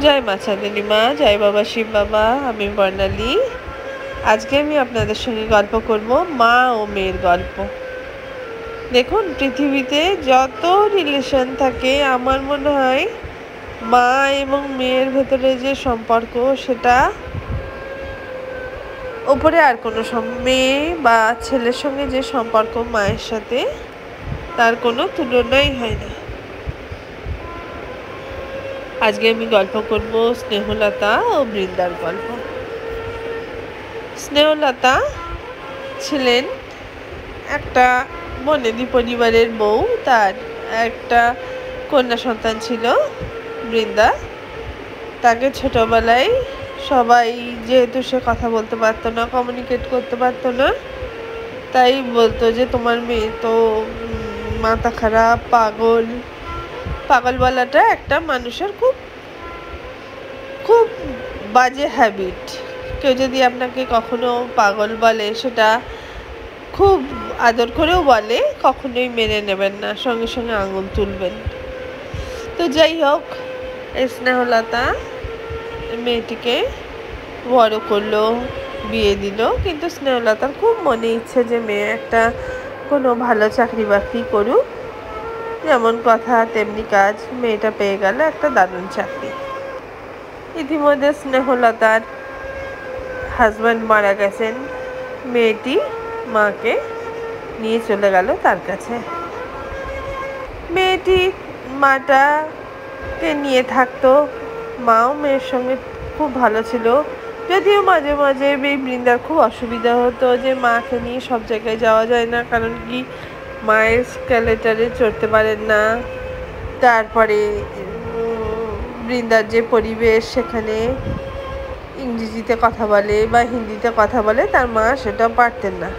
জয় মা চাঁদিনী মা, জয় বাবা শিব বাবা। আমি বর্ণালী। আজকে আমি আপনাদের সঙ্গে গল্প করব মা ও মেয়ের গল্প। দেখুন, পৃথিবীতে যত রিলেশন থাকে আমার মনে হয় মা এবং মেয়ের ভেতরে যে সম্পর্ক, সেটা ওপরে আর কোনো মেয়ে বা ছেলের সঙ্গে যে সম্পর্ক মায়ের সাথে, তার কোনো তুলনাই হয় না। আজকে আমি গল্প করব স্নেহলতা ও বৃন্দার গল্প। স্নেহলতা ছিলেন একটা বনেদি পরিবারের বউ। তার একটা কন্যা সন্তান ছিল, বৃন্দা। তাকে ছোটবেলায় সবাই, যেহেতু সে কথা বলতে পারতো না, কমিউনিকেট করতে পারতো না, তাই বলতো যে তোমার মেয়ে তো মাথা খারাপ, পাগল। পাগল বলাটা একটা মানুষের খুব খুব বাজে হ্যাবিট। কেউ যদি আপনাকে কখনো পাগল বলে, সেটা খুব আদর করেও বলে, কখনোই মেনে নেবেন না, সঙ্গে সঙ্গে আঙুল তুলবেন। তো যাই হোক, স্নেহলতা মেয়েটিকে বড় করলো, বিয়ে দিল। কিন্তু স্নেহলতার খুব মনে ইচ্ছে যে মেয়ে একটা কোনো ভালো চাকরি বাকরি করুক। যেমন কথা তেমনি কাজ, মেয়েটা পেয়ে গেল একটা দারুণ চাকরি। ইতিমধ্যে স্নেহলতার হাজব্যান্ড মারা গেছেন। মেয়েটি মাকে নিয়ে চলে গেল তার কাছে। মেয়েটি মাটাকে নিয়ে থাকতো। মাও মেয়ের সঙ্গে খুব ভালো ছিল, যদিও মাঝে মাঝে বৃন্দার খুব অসুবিধা হতো যে মাকে নিয়ে সব জায়গায় যাওয়া যায় না, কারণ কি মায়ের স্কেলেটারে চড়তে পারেন না। তারপরে বৃন্দার যে পরিবেশ, সেখানে ইংরেজিতে কথা বলে বা হিন্দিতে কথা বলে, তার মা সেটা পারতেন না।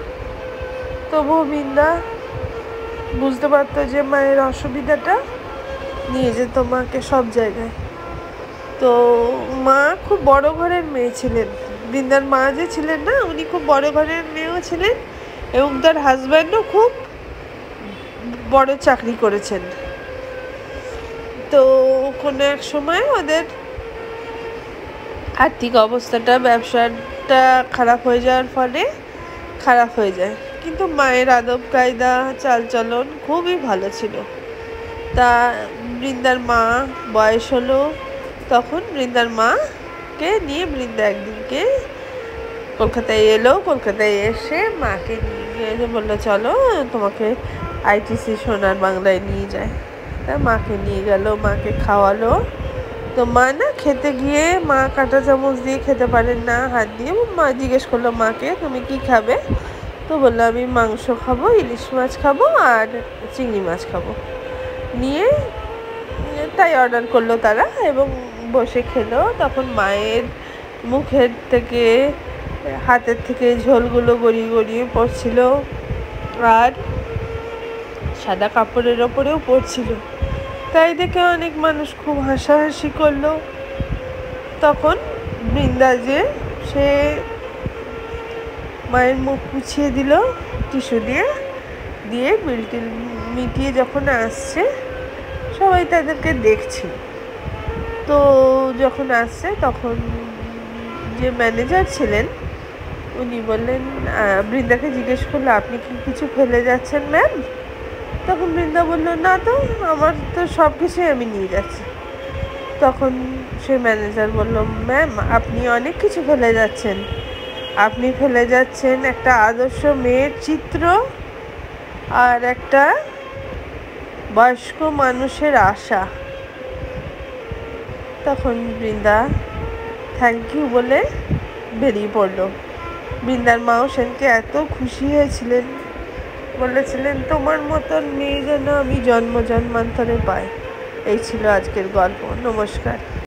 তবুও বৃন্দা বুঝতে পারতো যে মায়ের অসুবিধাটা, নিয়ে যেত মাকে সব জায়গায়। তো মা খুব বড় ঘরের মেয়ে ছিলেন। বৃন্দার মা যে ছিলেন না, উনি খুব বড় ঘরের মেয়েও ছিলেন, এবং তার হাজব্যান্ডও খুব বড় চাকরি করেছেন। তো কোনো এক সময় ওদের আর্থিক অবস্থাটা, ব্যবসাটা খারাপ হয়ে যাওয়ার ফলে খারাপ হয়ে যায়। কিন্তু মায়ের আদব কায়দা, চালচলন খুবই ভালো ছিল। তা বৃন্দার মা বয়স হলো, তখন বৃন্দার মাকে নিয়ে বৃন্দা একদিনকে কলকাতায় এলো। কলকাতায় এসে মাকে নিয়ে বললো, চলো তোমাকে আইটিসি সোনার বাংলায় নিয়ে যায়। তা মাকে নিয়ে গেল, মাকে খাওয়ালো। তো মা না খেতে গিয়ে, মা কাঁটা চামচ দিয়ে খেতে পারেন না, হাত দিয়ে। মা জিজ্ঞেস করলো মাকে, তুমি কি খাবে? তো বললো, আমি মাংস খাবো, ইলিশ মাছ খাবো আর চিংড়ি মাছ খাবো। নিয়ে তাই অর্ডার করলো তারা, এবং বসে খেলো। তখন মায়ের মুখের থেকে, হাতের থেকে ঝোলগুলো গড়িয়ে গড়িয়ে পড়ছিল, আর সাদা কাপড়ের ওপরেও পড়ছিল। তাই দেখে অনেক মানুষ খুব হাসাহাসি করলো। তখন বৃন্দা যে, সে মায়ের মুখ মুছিয়ে দিল টিস্যু দিয়ে, দিয়ে বিলটিল মিটিয়ে যখন আসছে, সবাই তাদেরকে দেখছে। তো যখন আসছে, তখন যে ম্যানেজার ছিলেন, উনি বললেন, বৃন্দাকে জিজ্ঞেস করলো, আপনি কি কিছু ফেলে যাচ্ছেন ম্যাম? তখন বৃন্দা বললো, না তো, আমার তো সব কিছুই আমি নিয়ে যাচ্ছি। তখন সে ম্যানেজার বলল, ম্যাম আপনি অনেক কিছু ফেলে যাচ্ছেন। আপনি ফেলে যাচ্ছেন একটা আদর্শ মেয়ের চিত্র, আর একটা বয়স্ক মানুষের আশা। তখন বৃন্দা থ্যাংক ইউ বলে বেরিয়ে পড়লো। বৃন্দার মাও সেনকে এত খুশি হয়েছিলেন, বলেছিলেন, তোমার মতন মেয়ে যেন আমি জন্ম জন্মান্তরে পাই। এই ছিল আজকের গল্প। নমস্কার।